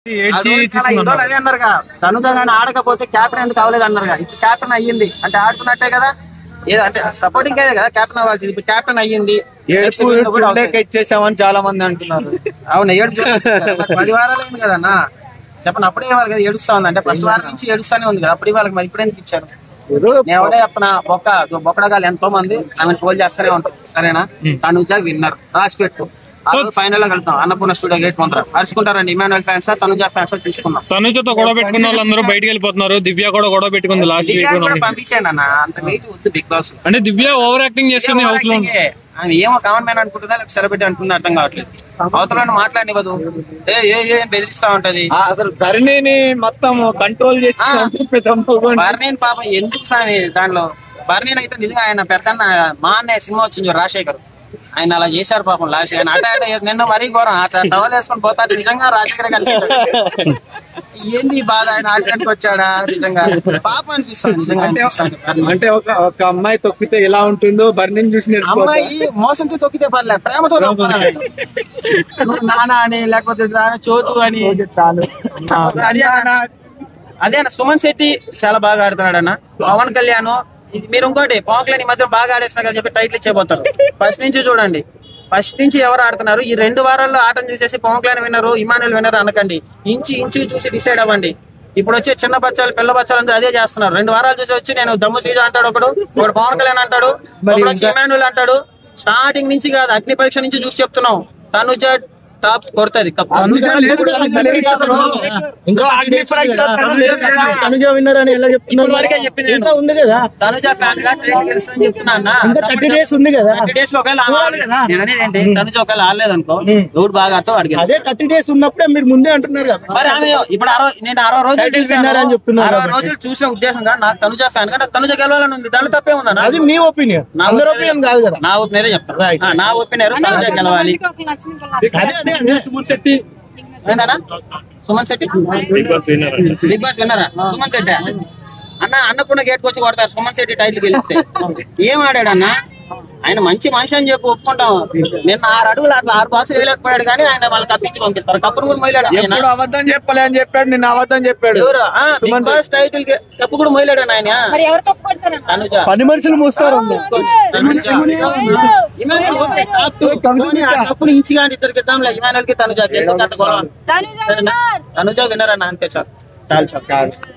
అదే అన్నారుగా, తనుజ గానీ ఆడకపోతే క్యాప్టెన్ ఎందుకు అవ్వలేదు అన్నారుగా. ఇప్పుడు క్యాప్టెన్ అయ్యింది అంటే ఆడుతున్నట్టే కదా, ఏదో అంటే సపోర్టింగ్ కదా క్యాప్టెన్ అవ్వాల్సింది. ఇప్పుడు క్యాప్టెన్ అయ్యింది, ఇచ్చేసామని చాలా మంది అంటున్నారు. అవును 10 వారాలు అయింది కదన్నా, చెప్పండి. అప్పుడే ఇవ్వాలి కదా, ఏడుస్తా ఉంది అంటే ఫస్ట్ వారం నుంచి ఏడుస్తానే ఉంది కదా, అప్పుడు ఇవ్వాలి. మరి ఇప్పుడు ఎందుకు ఇచ్చారు? నేను ఎవడే చెప్తున్నా, బొక్కడగాలు ఎంతో మంది ఆమె ట్రోల్ చేస్తూనే ఉంటారు. సరేనా, తనుజ విన్నర్ రాసి పెట్టు. ఫైనల్ గా వెళ్తాం అన్నపూర్ణ స్టూడియో గేట్ ముందర అరుచుకుంటారండి. ఇమానుయల్ ఫ్యాన్స్ తనుజ ఫ్యాన్స్ చూసుకున్నాం. తనుజతో గొడవ పెట్టుకున్న వాళ్ళందరూ బయటకు వెళ్ళిపోతున్నారు. దివ్య కూడా గొడవ పెట్టుకుంది లాస్ట్ వీక్. పంపించాను అన్న, అంత వెయిట్ వద్దు బిగ్ బాస్. అంటే దివ్య ఓవర్ యాక్టింగ్ చేస్తుంది. ఏమో కామన్ మ్యాన్ అనుకుంటుందా లేకపోతే సెలబ్రిటీ అనుకుంటుందా అర్థం కావట్లేదు. అవతల మాట్లాడినవదు బెదిరిస్తా ఉంటది. అసలు ధరణిని మొత్తం కంట్రోల్ చేసి బర్నీని పాపం ఎందుకు సామి దానిలో. బర్నీని అయితే నిజంగా ఆయన పెద్దన్న మా అన్నయ్య సినిమా వచ్చింది రాజశేఖర్, ఆయన అలా చేశారు పాపం. లాస్ట్ ఆయన అట నిన్న మరీ ఘోరం, టవల్ వేసుకొని పోతాడు. నిజంగా రాజశేఖర్ కనిపిస్తాడు. ఏంది బాధ, ఆయన ఆడడానికి వచ్చాడా నిజంగా పాపం అనిపిస్తుంది. నిజంగా అంటే ఒక అమ్మాయి తొక్కితే ఎలా ఉంటుందో బర్నీని చూసి అమ్మాయి మోసంతో తొక్కితే పర్లే, ప్రేమతో నానా అని లేకపోతే చోటు అని చాలు. అదే అన్న సుమన్ శెట్టి చాలా బాగా ఆడుతున్నాడు అన్న. పవన్ కళ్యాణ్ మీరు ఇంకోటి పవన్ కళ్యాణ్ ఈ మధ్య బాగా ఆడేస్తున్నా కదా చెప్పి టైటిల్ ఇచ్చేపోతారు. ఫస్ట్ నుంచి చూడండి, ఫస్ట్ నుంచి ఎవరు ఆడుతున్నారు. ఈ 2 వారాల్లో ఆటను చూసేసి పవన్ కళ్యాణ్ విన్నరు, ఇమానుయల్ విన్నరు అనకండి. ఇంచు చూసి డిసైడ్ అవ్వండి. ఇప్పుడు వచ్చే చిన్న బచ్చాలు పిల్ల బచ్చాలు అందరూ అదే చేస్తున్నారు. 2 వారాలు చూసి వచ్చి నేను దమ్ము సీజ అంటాడు ఒకడు పవన్ కళ్యాణ్ అంటాడు, ఇమానుయల్ అంటాడు. స్టార్టింగ్ నుంచి కాదు, అగ్ని పరీక్ష నుంచి చూసి చెప్తున్నాం. తనుజ టాప్ కొడుతుంది. తనుజ విన్నర్ అని ఎలా చెప్తున్నారు? ఉంది కదా తనుజ ఫ్యాన్ గా గెలుస్తుందని చెప్తున్నా అన్న. 30 days ఉంది కదా, 30 days లో ఒకవేళ నేను అనేది ఏంటి, తనుజ ఒకవేళ ఆడలేదు అనుకో, ఎవడు బాగా ఆడతావు అడిగి. అదే 30 days ఉన్నప్పుడే మీరు ముందే అంటున్నారు కదా. మరి ఆమె ఇప్పుడు నేను 60 రోజులు చూసానని చెప్తున్నారు. 60 రోజులు చూసిన ఉద్దేశంగా నాకు తనుజ ఫ్యాన్ గా నాకు తనుజ గెలవాలని ఉంది. దాంట్లో తప్పే ఉందన్న. అది మీ ఒపీనియన్, అందరి ఒపీనియన్ కాదు కదా. నా ఒపీనియన్ చెప్తాను. నా ఒపీనియన్ తనుజ గెలవాలి. సుమన్ శెట్టి సుమన్ శెట్టి బిగ్ బాస్ విన్నరా? సుమన్ శెట్టి అన్న అన్నపూర్ణ గేట్ వచ్చి కొడతారు సుమన్ శెట్టి టైటిల్ గెలిస్తే. ఏం ఆడాడు అన్న, ఆయన మంచి మనిషి అని చెప్పి ఒప్పుకుంటాం. నిన్న 6 అడుగులు అట్లా 6 బాక్స్ వేయలేకపోయాడు కానీ ఆయన వాళ్ళు కప్పించి పంపిస్తారు. కప్పును కూడా మొయ్యలేడు. అబద్ధం చెప్పలే అని చెప్పాడు, నిన్న అబద్ధం చెప్పాడు. బిగ్ బాస్ టైటిల్ కప్పు కూడా మొయ్యలేడు ఆయన. పని మనుషులు మూస్తారు. కప్పుని ఇంచిగా ఇద్దరికి ఇద్దాంలే, ఇమానుయల్ కి తనుజ. తనుజ విన్నర్ అన్న, అంతే చాలు చాలు.